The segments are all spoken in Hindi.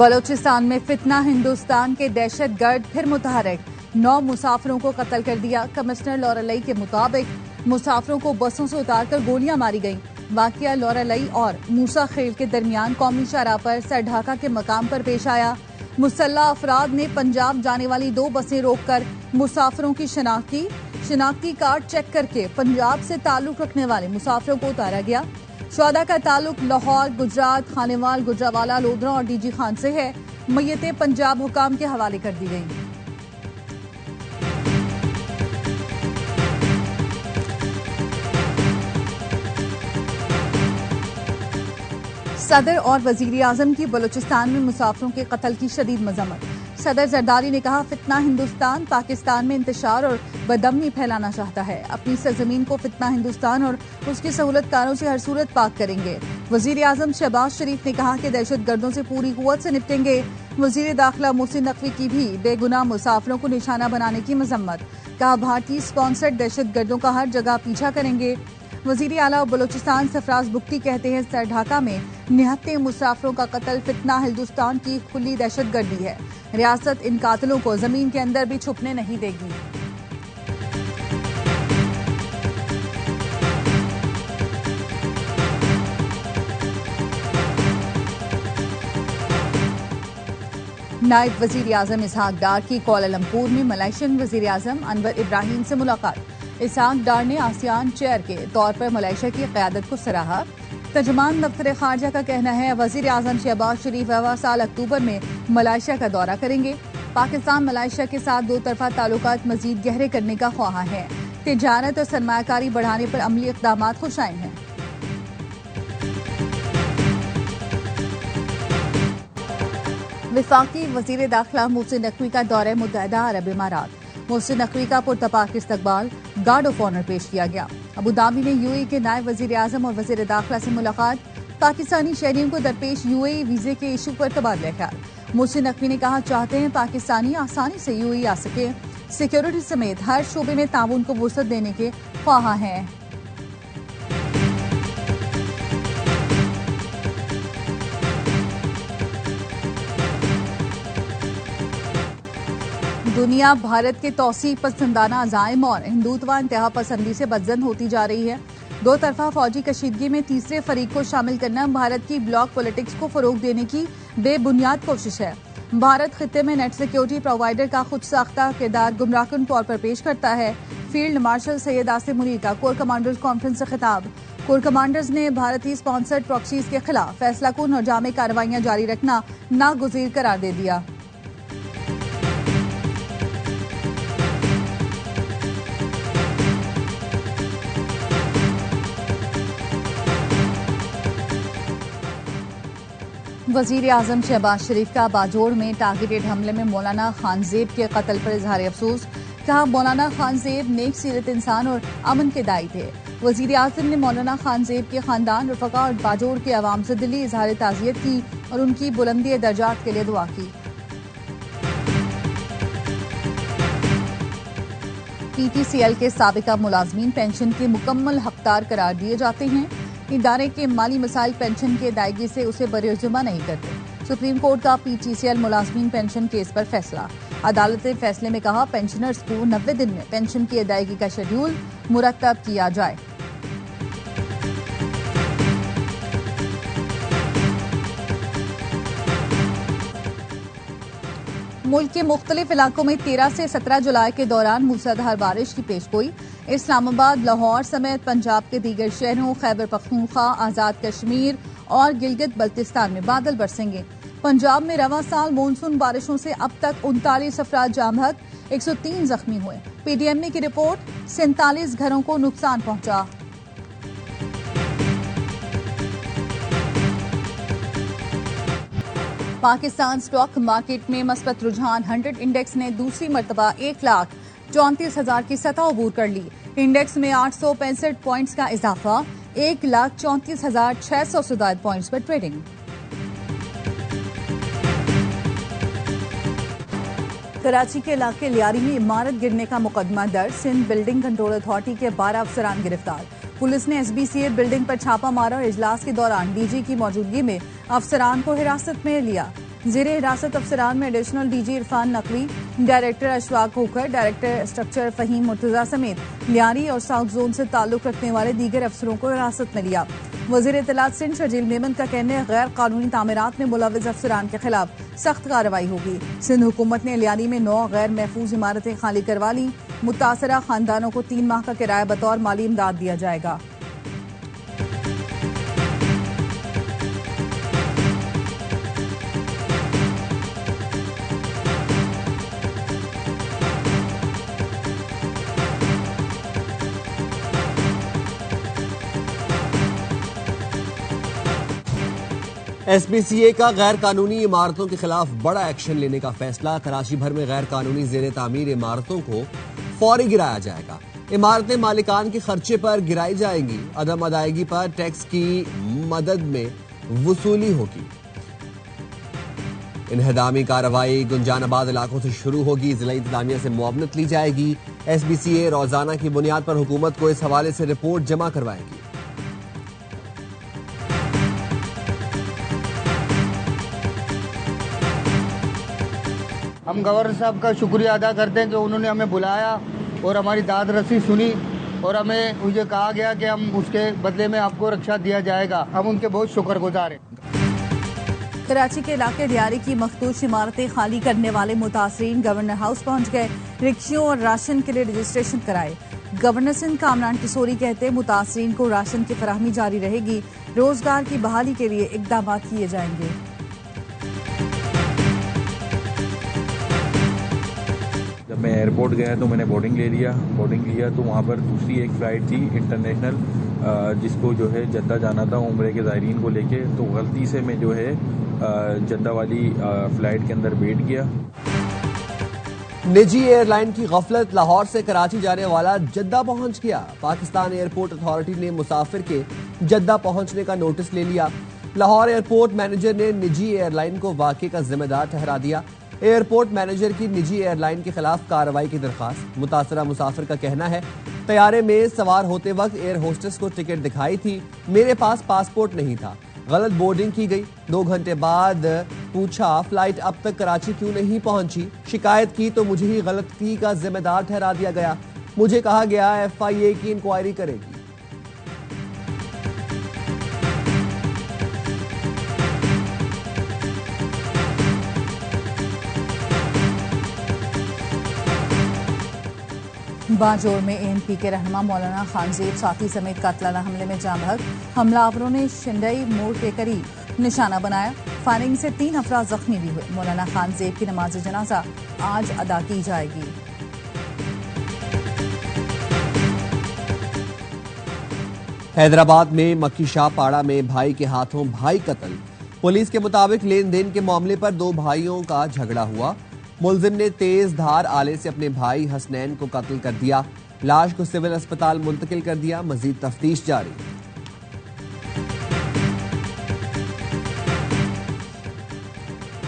बलूचिस्तान में फितना, हिंदुस्तान के दहशतगर्द फिर मुतहरिक, 9 मुसाफिरों को कत्ल कर दिया। कमिश्नर लौरालई के मुताबिक मुसाफिरों को बसों से उतारकर गोलियां मारी गईं। वाकया लौरालई और मूसा खेल के दरमियान कौमी शाहराह पर सरढाका के मकाम पर पेश आया। मुसल्ला अफराद ने पंजाब जाने वाली 2 बसें रोककर मुसाफिरों की शिनाख्ती कार्ड चेक करके पंजाब से ताल्लुक रखने वाले मुसाफिरों को उतारा गया। शुहदा का ताल्लुक लाहौर, गुजरात, खानेवाल, गुजरावाला, लोधरा और डीजी खान से है। मय्यतें पंजाब हुकाम के हवाले कर दी गईं। सदर और वजीर आजम की बलूचिस्तान में मुसाफिरों के कत्ल की शदीद मजम्मत। सदर जरदारी ने कहा, फितना हिंदुस्तान पाकिस्तान में इंतशार और बदअमनी फैलाना चाहता है। अपनी सरजमीन को फितना हिंदुस्तान और उसकी सहूलतकारों से हर सूरत पाक करेंगे। वजीर आजम शहबाज शरीफ ने कहा कि दहशतगर्दों से पूरी कुव्वत से निपटेंगे। वजीर दाखिला मोहसिन नकवी की भी बेगुनाह मुसाफिरों को निशाना बनाने की मजम्मत। कहा, भारतीय स्पॉन्सर्ड दहशतगर्दों का हर जगह पीछा करेंगे। वजीर आला बलूचिस्तान सरफराज बुख्ती कहते हैं, सरढाका में निहत्ते मुसाफिरों का कत्ल फितना हिंदुस्तान की खुली दहशतगर्दी है। रियासत इन कातिलों को जमीन के अंदर भी छुपने नहीं देगी। नायब वजीर आजम इसहाक डार की कुआलालंपुर में मलेशियन वजीर आजम अनवर इब्राहिम से मुलाकात। इसहाक डार ने आसियान चेयर के तौर पर मलेशिया की क़यादत को सराहा। तर्जुमान दफ्तर खारजा का कहना है, वजीर आजम शहबाज शरीफ अगले साल अक्टूबर में मलेशिया का दौरा करेंगे। पाकिस्तान मलेशिया के साथ 2 तरफा ताल्लुकात मजीद गहरे करने का ख्वाह है। तिजारत और सरमायाकारी बढ़ाने पर अमली इक़दामात खुशाइन हैं। विफाकी वजीर दाखिला मोहसिन नकवी का दौरा मुत्तहदा अरब इमारात। मोहसिन नकवी का पुरतपाक इस्तकबाल गार्ड ऑफ ऑनर पेश किया गया। अबू धाबी में यूएई के नायब वजीर आजम और वजीर दाखिला से मुलाकात। पाकिस्तानी शहरियों को दरपेश यूएई वीजे के इशू पर तबादला ख्याल। मोहसिन नकवी ने कहा, चाहते हैं पाकिस्तानी आसानी से यूएई आ सके। सिक्योरिटी समेत हर शोबे में ताउन को वुसअत देने के ख्वाह हैं। दुनिया भारत के तौसीक पसंदाना अज़ाइम और हिंदुत्व इंतहा पसंदी से बदजन होती जा रही है। 2 तरफा फौजी कशीदगी में तीसरे फरीक को शामिल करना भारत की ब्लॉक पॉलिटिक्स को फरोग देने की बेबुनियाद कोशिश है। भारत खित्ते में नेट सिक्योरिटी प्रोवाइडर का खुद साख्ता किरदार गुमराहकुन तौर पर पेश करता है। फील्ड मार्शल सैयद आसिम मुनीर का कोर कमांडर्स कॉन्फ्रेंस से खिताब। कोर कमांडर्स ने भारतीय स्पॉन्सर्ड प्रॉक्सीज के खिलाफ फैसलाकुन और जामे कार्रवाइयां जारी रखना नागुज़ीर करार दे दिया। वजीर आजम शहबाज शरीफ का बाजोड़ में टारगेटेड हमले में मौलाना खानजेब के कत्ल पर इजहार अफसोस। कहा, मौलाना खानजेब नेक सीरत इंसान और अमन के दाई थे। वजीर आजम ने मौलाना खानजेब के खानदान, रफका और बाजोड़ के अवाम से दिली इजहार ताज़ियत की और उनकी बुलंदी दर्जात के लिए दुआ की। PTCL के साबिका मुलाजमीन पेंशन के मुकम्मल हकदार करार दिए जाते हैं। इदारे के माली मसाइल पेंशन की अदायगी से उसे बरिजुर्मा नहीं करते। सुप्रीम कोर्ट का PTCL मुलाजमीन पेंशन केस पर फैसला। अदालत ने फैसले में कहा, पेंशनर्स को 90 दिन में पेंशन की अदायगी का शेड्यूल मुरतब किया जाए। मुल्क के मुख्तलिफ इलाकों में 13 से 17 जुलाई के दौरान मूसलाधार बारिश की पेशगोई। इस्लामाबाद, लाहौर समेत पंजाब के दीगर शहरों, खैबर पख्तूनख्वा, आजाद कश्मीर और गिलगित बल्तिस्तान में बादल बरसेंगे। पंजाब में रवां साल मानसून बारिशों से अब तक 39 अफराद जाँ बहक, 103 जख्मी हुए। PDMA की रिपोर्ट, 47 घरों को नुकसान पहुंचा। पाकिस्तान स्टॉक मार्केट में मस्बत रुझान। 100 इंडेक्स ने दूसरी मरतबा 1,34,000 की सतह अबूर कर ली। इंडेक्स में 865 पॉइंट्स का इजाफा, 1,34,600 से ज्यादा पॉइंट्स पर ट्रेडिंग। कराची के इलाके लियारी में इमारत गिरने का मुकदमा दर्ज। सिंध बिल्डिंग कंट्रोल अथॉरिटी के 12 अफसरान गिरफ्तार। पुलिस ने SBCA बिल्डिंग पर छापा मारा और इजलास के दौरान DG की मौजूदगी में अफसरान को हिरासत में लिया। जेरे हिरासत अफसरान में additional DG Irfan Naqvi, director Ashfaq होकर, डायरेक्टर स्ट्रक्चर फहीम मुर्तजा समेत लियारी और साउथ जोन से ताल्लुक रखने वाले दीगर अफसरों को हिरासत में लिया। वजीर इत्तलात सिंध शर्जील मेमन का कहना है गैर कानूनी तामीरात में मुलव्विस अफसरान के खिलाफ सख्त कार्रवाई होगी। सिंध हुकूमत ने लियारी में 9 गैर महफूज इमारतें खाली करवा ली। मुतासरा खानदानों को 3 माह का किराया बतौर माली इमदाद दिया जाएगा। SPCA का गैर कानूनी इमारतों के खिलाफ बड़ा एक्शन लेने का फैसला। कराची भर में गैर कानूनी जेर तामीर इमारतों को फौरी गिराया जाएगा। इमारतें मालिकान के खर्चे पर गिराई जाएंगी। अदम अदायगी पर टैक्स की मदद में वसूली होगी। इन्हदामी कार्रवाई गुंजानाबाद इलाकों से शुरू होगी। जिला इंतजामिया से मुआवनत ली जाएगी। SPCA रोजाना की बुनियाद पर हुकूमत को इस हवाले से रिपोर्ट जमा करवाएगी। हम गवर्नर साहब का शुक्रिया अदा करते हैं कि उन्होंने हमें बुलाया और हमारी दाद रसी सुनी और हमें मुझे कहा गया कि हम उसके बदले में आपको रक्षा दिया जाएगा। हम उनके बहुत शुक्रगुजार हैं। कराची के इलाके लियारी की मखदूश इमारतें खाली करने वाले मुतासरीन गवर्नर हाउस पहुंच गए। रिक्शों और राशन के लिए रजिस्ट्रेशन कराए। गवर्नर सिंध कामरान किशोरी कहते मुतासरीन को राशन की फराहमी जारी रहेगी। रोजगार की बहाली के लिए इकदाम किए जाएंगे। जब मैं एयरपोर्ट गया तो मैंने बोर्डिंग लिया तो वहाँ पर दूसरी एक फ़्लाइट थी इंटरनेशनल जिसको जो है जद्दा जाना था उम्रे के ज़ायरीन को लेके। तो गलती से मैं जो है जद्दा वाली फ़्लाइट के अंदर बैठ गया। निजी एयरलाइन की गफलत, लाहौर से कराची जाने वाला जद्दा पहुंच गया। पाकिस्तान एयरपोर्ट अथॉरिटी ने मुसाफिर के जद्दा पहुंचने का नोटिस ले लिया। लाहौर एयरपोर्ट मैनेजर ने निजी एयरलाइन को वाक़े का जिम्मेदार ठहरा दिया। एयरपोर्ट मैनेजर की निजी एयरलाइन के खिलाफ कार्रवाई की दरखास्त। मुतासरा मुसाफिर का कहना है तैयारे में सवार होते वक्त एयर होस्टेस को टिकट दिखाई थी, मेरे पास पासपोर्ट नहीं था। गलत बोर्डिंग की गई। 2 घंटे बाद पूछा फ्लाइट अब तक कराची क्यों नहीं पहुंची। शिकायत की तो मुझे ही गलती का जिम्मेदार ठहरा दिया गया। मुझे कहा गया FIA की इंक्वायरी करेगी। बाजोर में ANP के रहनुमा मौलाना खानजेब साथी समेत कातलाना हमले में जाँ बहक। हमलावरों ने शिंदई मोड़ के करीब निशाना बनाया। फायरिंग से 3 अफराद जख्मी भी हुए। मौलाना खानजेब की नमाज जनाजा आज अदा की जाएगी। हैदराबाद में मक्की शाह पाड़ा में भाई के हाथों भाई कत्ल। पुलिस के मुताबिक लेन देन के मामले पर 2 भाइयों का झगड़ा हुआ। मुलजिम ने तेज धार आले से अपने भाई हसनैन को कत्ल कर दिया। लाश को सिविल अस्पताल मुंतकिल कर दिया। मजीद तफ्तीश जारी।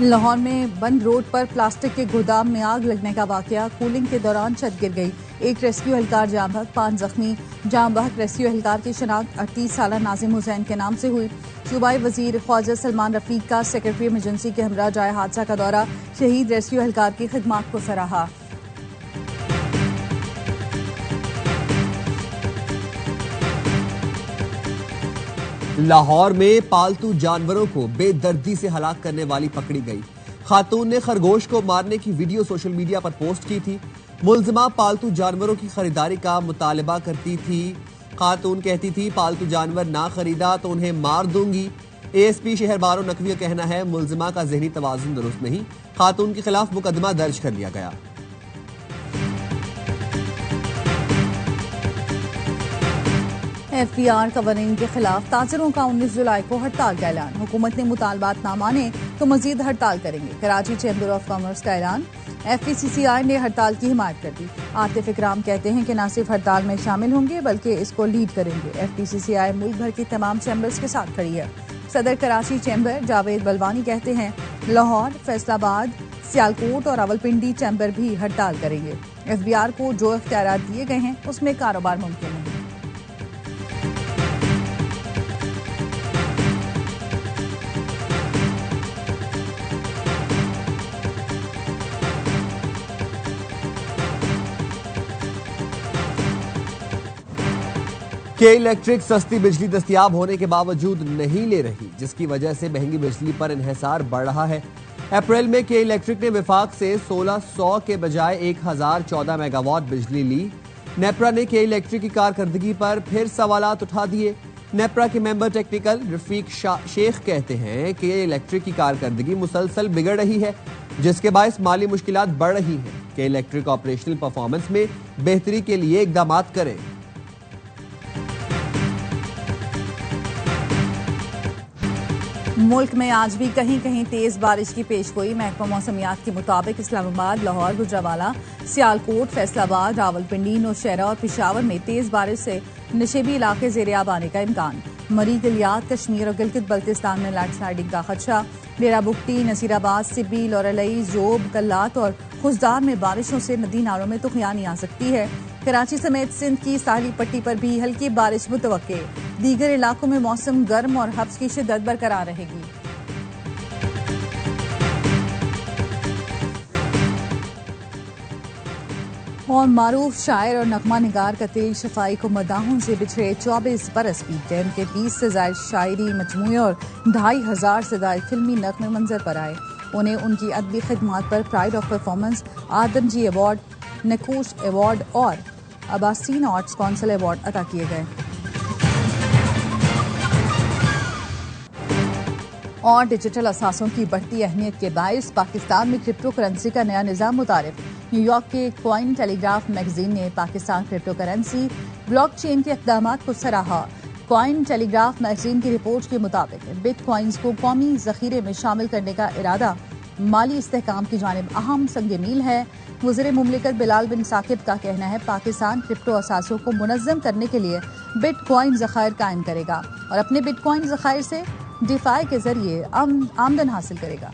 लाहौर में बंद रोड पर प्लास्टिक के गोदाम में आग लगने का वाकया। कूलिंग के दौरान छत गिर गई। 1 रेस्क्यू एहलकार जाँ बहक, 5 जख्मी। जाँ बहक रेस्क्यू एहलकार की शनाख्त 38 साला नाजिम हुसैन के नाम से हुई। सूबाई वजीर ख्वाजा सलमान रफीक का सेक्रेटरी इमरजेंसी के हमरा जाए हादसा का दौरा। शहीद रेस्क्यू एहलकार की खिदमात को सराहा। लाहौर में पालतू जानवरों को बेदर्दी से हलाक करने वाली पकड़ी गई। खातून ने खरगोश को मारने की वीडियो सोशल मीडिया पर पोस्ट की थी। मुलजिमा पालतू जानवरों की खरीदारी का मुतालबा करती थी। खातून कहती थी पालतू जानवर ना खरीदा तो उन्हें मार दूंगी। ASP शहर बारो नकवी का कहना है मुलजिमा का ज़हनी तवाज़ुन दुरुस्त नहीं। खातून के खिलाफ मुकदमा दर्ज कर लिया गया। FBR कवानीन के खिलाफ ताजरों का 19 जुलाई को हड़ताल का ऐलान। हुकूमत ने मुतालबात ना माने तो मजीद हड़ताल करेंगे। कराची चैम्बर ऑफ कॉमर्स का ऐलान। FPCCI ने हड़ताल की हिमायत कर दी। आतिफ इकराम कहते हैं कि न सिर्फ हड़ताल में शामिल होंगे बल्कि इसको लीड करेंगे। FPCCI मुल्क भर की तमाम चैम्बर्स के साथ खड़ी है। सदर कराची चैम्बर जावेद बलवानी कहते हैं लाहौर, फैसलाबाद, सियालकोट और रावलपिंडी चैम्बर भी हड़ताल करेंगे। FBR को जो इख्तियारात दिए गए हैं उसमें कारोबार मुमकिन नहीं। के इलेक्ट्रिक सस्ती बिजली दस्तयाब होने के बावजूद नहीं ले रही, जिसकी वजह से महंगी बिजली पर इन्हिसार बढ़ रहा है। अप्रैल में के इलेक्ट्रिक ने विफाक से 1600 के बजाय 1014 मेगावाट बिजली ली। नेपरा ने के इलेक्ट्रिक की कारकर्दगी पर फिर सवालात उठा दिए। नेपरा के मेंबर टेक्निकल रफीक शेख कहते हैं कि इलेक्ट्रिक की कारकर्दगी मुसलसल बिगड़ रही है, जिसके बायस माली मुश्किलात बढ़ रही हैं। के इलेक्ट्रिक ऑपरेशनल परफॉर्मेंस में बेहतरी के लिए इकदाम करें। मुल्क में आज भी कहीं कहीं तेज बारिश की पेशगोई। महकमा मौसमियात के मुताबिक इस्लामाबाद, लाहौर, गुजरावाला, सियालकोट, फैसलाबाद, रावलपिंडी, नौशहरा और पिशावर में तेज बारिश से नशेबी इलाके ज़ेर-ए-आब आने का इम्कान। मरी, गलियात, कश्मीर और गिलगित बल्तिस्तान में लैंडस्लाइडिंग का खदशा। डेरा बुगटी, नसीराबाद, सिब्बी, लौरलई, जोब, कल्लात और खुजदार में बारिशों से नदी नालों में तुगयानी आ सकती है। कराची समेत सिंध की साहिली पट्टी पर भी हल्की बारिश मुतवक्के। दीगर इलाकों में मौसम गर्म और हब्स की शिद्दत बरकरार रहेगी। और मारूफ शायर और नगमा निगार कतील शफाई को मदाहों से बिछड़े 24 बरस बीत गए। उनके 20 से ज्यादा शायरी मजमूए और 2500 से ज्यादा फिल्मी नगमे मंजर पर आए। उन्हें उनकी अदबी खिदमात पर pride of performance, Adamjee award, Nuqoosh award और अब्बासीन आर्ट्स काउंसिल अवार्ड अता किए गए। और डिजिटल असासों की बढ़ती अहमियत के बायस पाकिस्तान में क्रिप्टो करेंसी का नया निज़ाम मुतारिफ। न्यूयॉर्क के कॉइन टेलीग्राफ मैगजीन ने पाकिस्तान क्रिप्टो करेंसी ब्लॉकचेन के इक़दामात को सराहा। कॉइन टेलीग्राफ मैगजीन की रिपोर्ट के मुताबिक बिटकॉइंस को कौमी ज़ख़ीरे में शामिल करने का इरादा माली इस्तेहकाम की जानिब अहम संग मील है। वज़ीर मुमलिकत बिलाल बिन साकिब का कहना है पाकिस्तान क्रिप्टो असासों को मुनज़्ज़म करने के लिए बिटकॉइन ज़ख़ायर कायम करेगा और अपने बिटकॉइन ज़ख़ायर से डिफाई के जरिए आमदन हासिल करेगा।